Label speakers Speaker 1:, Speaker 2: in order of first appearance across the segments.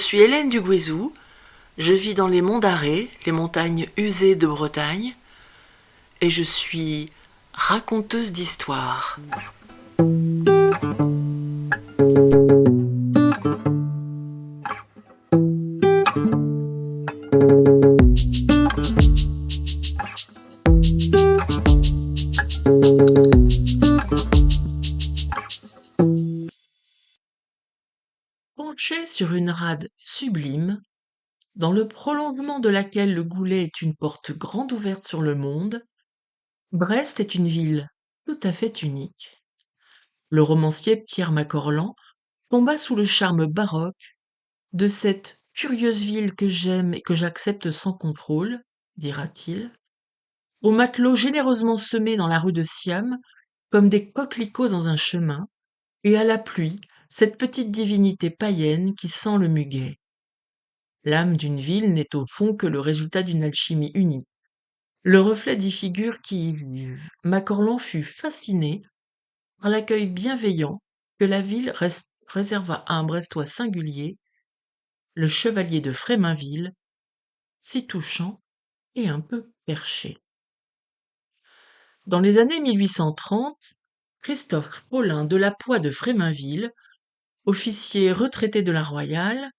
Speaker 1: suis Hélène du Guézou, je vis dans les monts d'Arrée, les montagnes usées de Bretagne, et je suis raconteuse d'histoires. Penchée sur une rade sublime, dans le prolongement de laquelle le Goulet est une porte grande ouverte sur le monde, Brest est une ville tout à fait unique. Le romancier Pierre Macorlan tomba sous le charme baroque de cette curieuse ville que j'aime et que j'accepte sans contrôle, dira-t-il, aux matelots généreusement semés dans la rue de Siam, comme des coquelicots dans un chemin, et à la pluie, cette petite divinité païenne qui sent le muguet. L'âme d'une ville n'est au fond que le résultat d'une alchimie unique, le reflet des figures qui y vivent. Macorlan fut fasciné par l'accueil bienveillant que la ville réserva à un Brestois singulier, le chevalier de Fréminville, si touchant et un peu perché. Dans les années 1830, Christophe Paulin de la Poix de Fréminville, officier retraité de la Royale,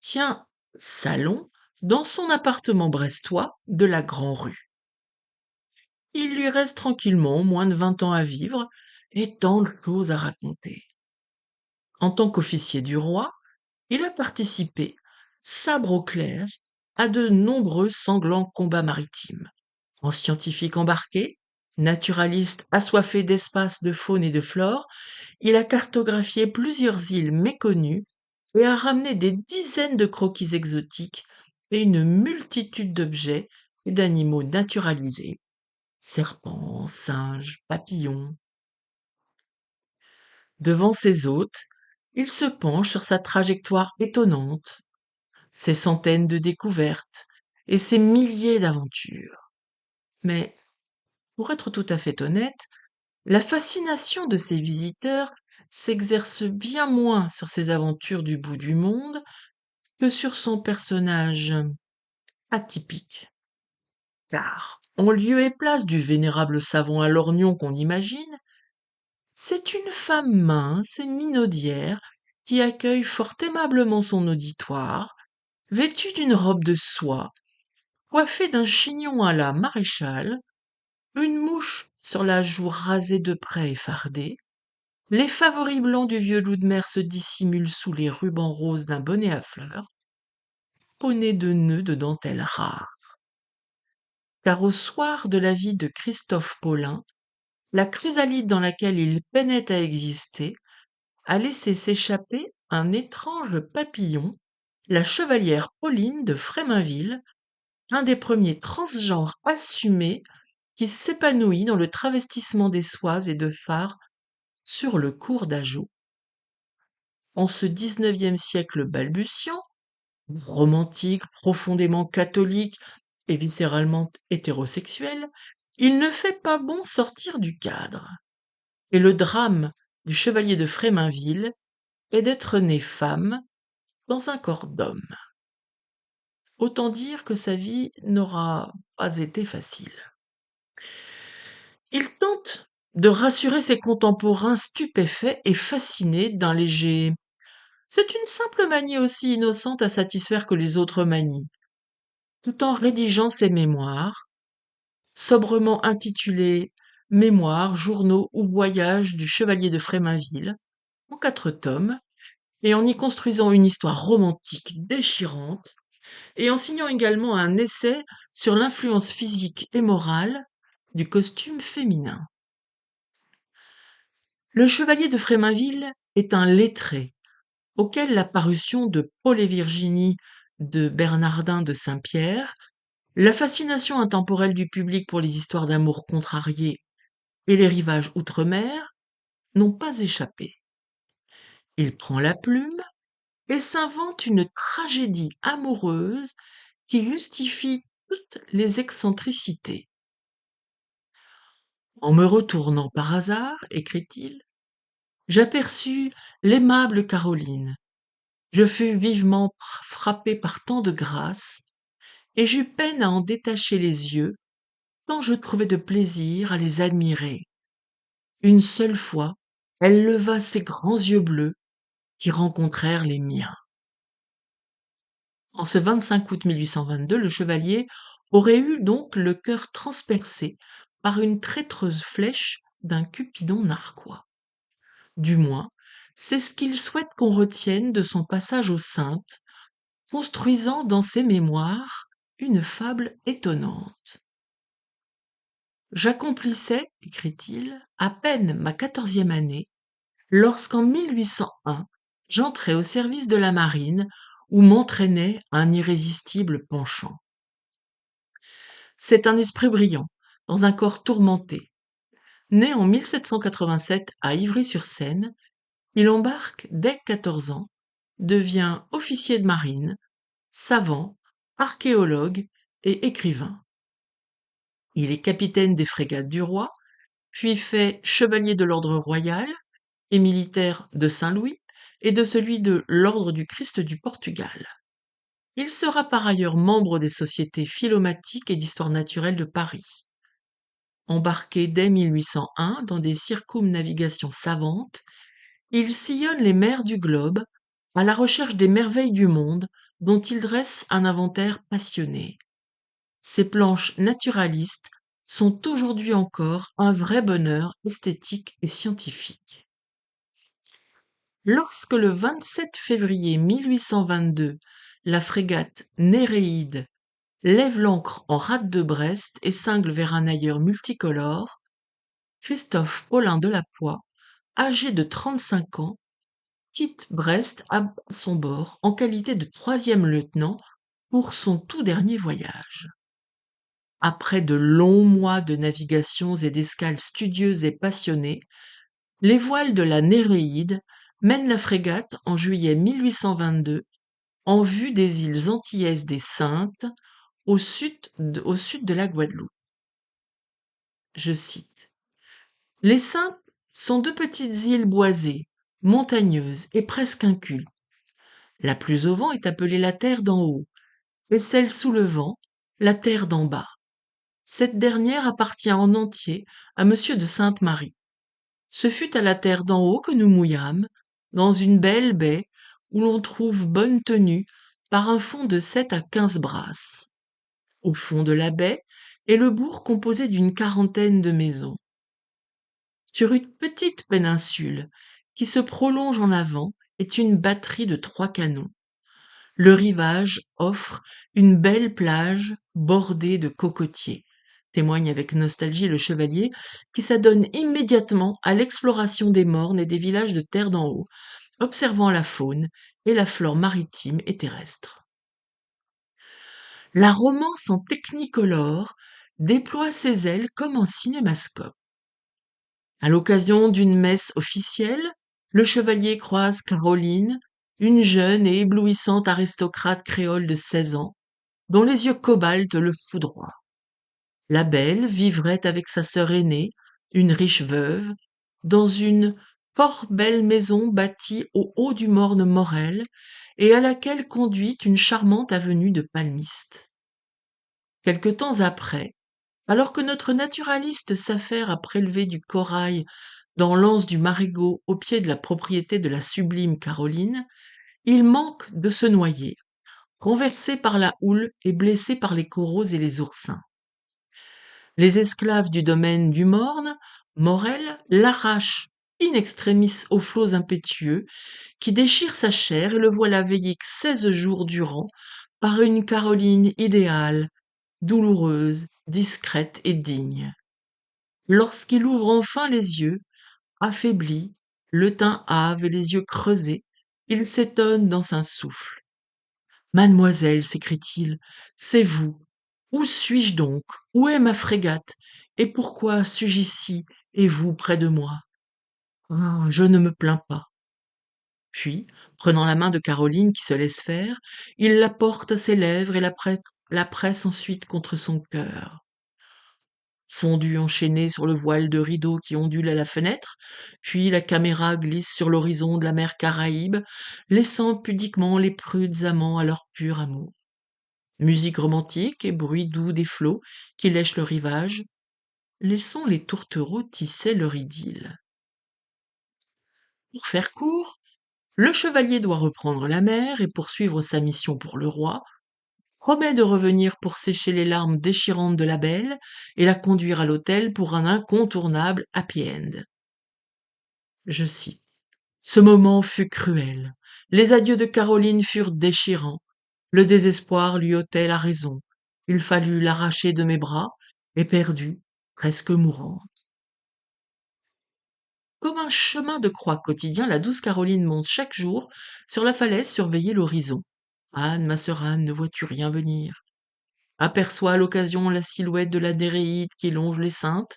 Speaker 1: tient salon dans son appartement brestois de la Grand-Rue. Il lui reste tranquillement moins de 20 ans à vivre et tant de choses à raconter. En tant qu'officier du roi, il a participé, sabre au clair, à de nombreux sanglants combats maritimes. En scientifique embarqué, naturaliste assoiffé d'espace, de faune et de flore, il a cartographié plusieurs îles méconnues et a ramené des dizaines de croquis exotiques et une multitude d'objets et d'animaux naturalisés. Serpents, singes, papillons. Devant ses hôtes, il se penche sur sa trajectoire étonnante, ses centaines de découvertes et ses milliers d'aventures. Mais, pour être tout à fait honnête, la fascination de ses visiteurs s'exerce bien moins sur ses aventures du bout du monde que sur son personnage atypique. Car, en lieu et place du vénérable savant à lorgnon qu'on imagine, c'est une femme mince et minaudière qui accueille fort aimablement son auditoire, vêtue d'une robe de soie, coiffée d'un chignon à la maréchale, une mouche sur la joue rasée de près et fardée. Les favoris blancs du vieux loup de mer se dissimulent sous les rubans roses d'un bonnet à fleurs, poney de nœuds de dentelle rare. Car au soir de la vie de Christophe Paulin, la chrysalide dans laquelle il peinait à exister a laissé s'échapper un étrange papillon, la chevalière Pauline de Fréminville, un des premiers transgenres assumés qui s'épanouit dans le travestissement des soies et de phares sur le cours d'Ajau. En ce 19e siècle balbutiant, romantique, profondément catholique et viscéralement hétérosexuel, il ne fait pas bon sortir du cadre. Et le drame du chevalier de Fréminville est d'être né femme dans un corps d'homme. Autant dire que sa vie n'aura pas été facile. Il tente de rassurer ses contemporains stupéfaits et fascinés d'un léger «c'est une simple manie aussi innocente à satisfaire que les autres manies», tout en rédigeant ses mémoires, sobrement intitulés Mémoires, journaux ou voyages du chevalier de Fréminville, en 4 tomes, et en y construisant une histoire romantique déchirante, et en signant également un essai sur l'influence physique et morale du costume féminin. Le chevalier de Fréminville est un lettré, auquel la parution de Paul et Virginie de Bernardin de Saint-Pierre, la fascination intemporelle du public pour les histoires d'amour contrariées et les rivages outre-mer n'ont pas échappé. Il prend la plume et s'invente une tragédie amoureuse qui justifie toutes les excentricités. En me retournant par hasard, écrit-il, j'aperçus l'aimable Caroline, Je fus vivement frappé par tant de grâce, et j'eus peine à en détacher les yeux, tant je trouvais de plaisir à les admirer. Une seule fois, elle leva ses grands yeux bleus qui rencontrèrent les miens. En ce 25 août 1822, le chevalier aurait eu donc le cœur transpercé par une traîtreuse flèche d'un Cupidon narquois. Du moins, c'est ce qu'il souhaite qu'on retienne de son passage aux Saintes, construisant dans ses mémoires une fable étonnante. J'accomplissais, écrit-il, à peine ma 14e année, lorsqu'en 1801, j'entrai au service de la marine, où m'entraînait un irrésistible penchant. C'est un esprit brillant, dans un corps tourmenté. Né en 1787 à Ivry-sur-Seine, il embarque dès 14 ans, devient officier de marine, savant, archéologue et écrivain. Il est capitaine des frégates du roi, puis fait chevalier de l'ordre royal et militaire de Saint-Louis et de celui de l'ordre du Christ du Portugal. Il sera par ailleurs membre des sociétés philomatiques et d'histoire naturelle de Paris. Embarqué dès 1801 dans des circumnavigations savantes, il sillonne les mers du globe à la recherche des merveilles du monde dont il dresse un inventaire passionné. Ses planches naturalistes sont aujourd'hui encore un vrai bonheur esthétique et scientifique. Lorsque le 27 février 1822, la frégate Néréide lève l'ancre en rade de Brest et cingle vers un ailleurs multicolore, Christophe Paulin de la Poix, âgé de 35 ans, quitte Brest à son bord en qualité de 3e lieutenant pour son tout dernier voyage. Après de longs mois de navigations et d'escales studieuses et passionnées, les voiles de la Néréide mènent la frégate en juillet 1822 en vue des îles antillaises des Saintes, au sud de la Guadeloupe. Je cite. Les Saintes sont 2 petites îles boisées, montagneuses et presque incultes. La plus au vent est appelée la terre d'en haut, et celle sous le vent, la terre d'en bas. Cette dernière appartient en entier à monsieur de Sainte-Marie. Ce fut à la terre d'en haut que nous mouillâmes, dans une belle baie où l'on trouve bonne tenue par un fond de 7 à 15 brasses. Au fond de la baie est le bourg composé d'une 40aine de maisons. Sur une petite péninsule qui se prolonge en avant est une batterie de 3 canons. Le rivage offre une belle plage bordée de cocotiers, témoigne avec nostalgie le chevalier, qui s'adonne immédiatement à l'exploration des mornes et des villages de terre d'en haut, observant la faune et la flore maritime et terrestre. La romance en technicolor déploie ses ailes comme en cinémascope. À l'occasion d'une messe officielle, le chevalier croise Caroline, une jeune et éblouissante aristocrate créole de 16 ans, dont les yeux cobalt le foudroient. La belle vivrait avec sa sœur aînée, une riche veuve, dans une fort belle maison bâtie au haut du morne Morel et à laquelle conduit une charmante avenue de palmistes. Quelque temps après, alors que notre naturaliste s'affaire à prélever du corail dans l'anse du Marigot au pied de la propriété de la sublime Caroline, il manque de se noyer, renversé par la houle et blessé par les coraux et les oursins. Les esclaves du domaine du Morne, Morel, l'arrachent in extremis aux flots impétueux qui déchirent sa chair et le voilà veiller 16 jours durant par une Caroline idéale, douloureuse, discrète et digne. Lorsqu'il ouvre enfin les yeux, affaibli, le teint hâve et les yeux creusés, il s'étonne dans un souffle. Mademoiselle, s'écrie-t-il, c'est vous. Où suis-je donc? Où est ma frégate? Et pourquoi suis-je ici, et vous près de moi? Ah, je ne me plains pas. Puis, prenant la main de Caroline qui se laisse faire, il la porte à ses lèvres et la presse ensuite contre son cœur. fondu enchaîné sur le voile de rideau qui ondule à la fenêtre, puis la caméra glisse sur l'horizon de la mer Caraïbe, laissant pudiquement les prudes amants à leur pur amour. Musique romantique et bruit doux des flots qui lèchent le rivage, laissant les tourtereaux tisser leur idylle. Pour faire court, le chevalier doit reprendre la mer et poursuivre sa mission pour le roi, promet de revenir pour sécher les larmes déchirantes de la belle et la conduire à l'hôtel pour un incontournable happy end. Je cite. Ce moment fut cruel. Les adieux de Caroline furent déchirants. Le désespoir lui ôtait la raison. Il fallut l'arracher de mes bras, éperdue, presque mourante. Comme un chemin de croix quotidien, la douce Caroline monte chaque jour sur la falaise surveiller l'horizon. Anne, ma sœur Anne, ne vois-tu rien venir? Aperçoit à l'occasion la silhouette de la Néréide qui longe les Saintes,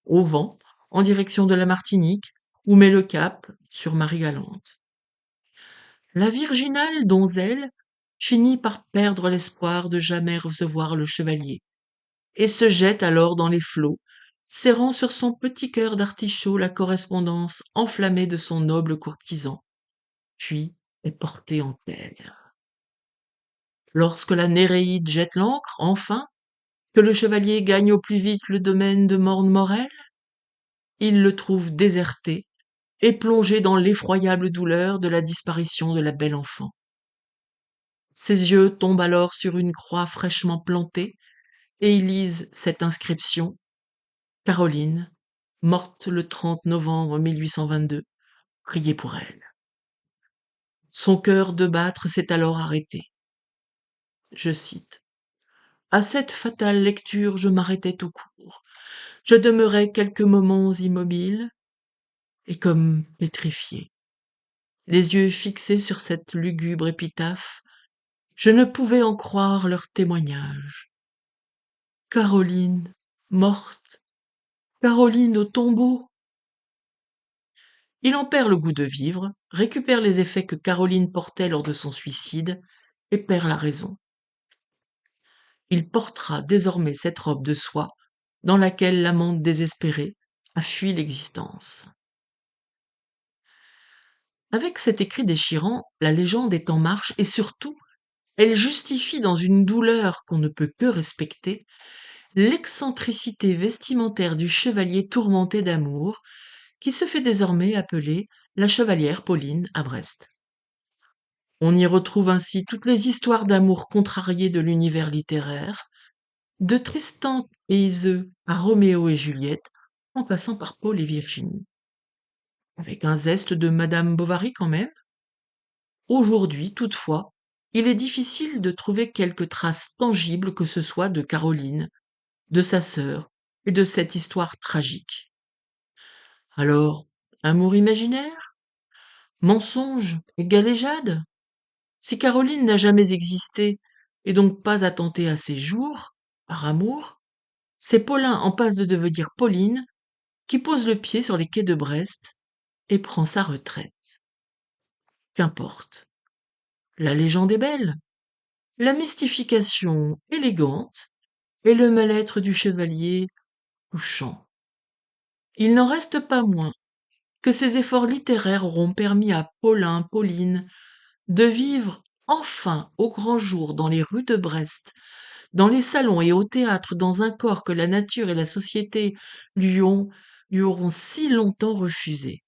Speaker 1: au vent, en direction de la Martinique, ou met le cap sur Marie-Galante. La virginale donzelle finit par perdre l'espoir de jamais recevoir le chevalier, et se jette alors dans les flots, serrant sur son petit cœur d'artichaut la correspondance enflammée de son noble courtisan, puis est portée en terre. Lorsque la Néréide jette l'ancre, enfin, que le chevalier gagne au plus vite le domaine de Morne-Morel, il le trouve déserté et plongé dans l'effroyable douleur de la disparition de la belle enfant. Ses yeux tombent alors sur une croix fraîchement plantée, et ils lisent cette inscription: Caroline, morte le 30 novembre 1822, priez pour elle. Son cœur de battre s'est alors arrêté. Je cite. À cette fatale lecture, je m'arrêtai tout court. Je demeurai quelques moments immobile et comme pétrifié. Les yeux fixés sur cette lugubre épitaphe, je ne pouvais en croire leur témoignage. Caroline, morte, Caroline au tombeau. Il en perd le goût de vivre, récupère les effets que Caroline portait lors de son suicide, et perd la raison. Il portera désormais cette robe de soie dans laquelle l'amante désespérée a fui l'existence. Avec cet écrit déchirant, la légende est en marche et surtout, elle justifie dans une douleur qu'on ne peut que respecter l'excentricité vestimentaire du chevalier tourmenté d'amour qui se fait désormais appeler la chevalière Pauline à Brest. On y retrouve ainsi toutes les histoires d'amour contrariées de l'univers littéraire, de Tristan et Iseux à Roméo et Juliette, en passant par Paul et Virginie. Avec un zeste de Madame Bovary quand même. Aujourd'hui, toutefois, il est difficile de trouver quelque trace tangible que ce soit de Caroline, de sa sœur et de cette histoire tragique. Alors, amour imaginaire? Mensonge et galéjade? Si Caroline n'a jamais existé et donc pas attenté à ses jours, par amour, c'est Paulin en passe de devenir Pauline qui pose le pied sur les quais de Brest et prend sa retraite. Qu'importe. La légende est belle, la mystification élégante et le mal-être du chevalier touchant. Il n'en reste pas moins que ces efforts littéraires auront permis à Paulin, Pauline, de vivre enfin au grand jour dans les rues de Brest, dans les salons et au théâtre, dans un corps que la nature et la société lui auront si longtemps refusé.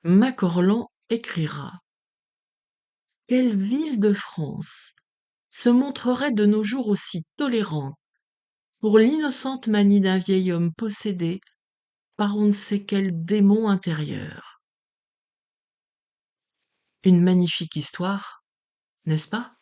Speaker 1: Macorlan écrira: quelle ville de France se montrerait de nos jours aussi tolérante pour l'innocente manie d'un vieil homme possédé par on ne sait quel démon intérieur? Une magnifique histoire, n'est-ce pas?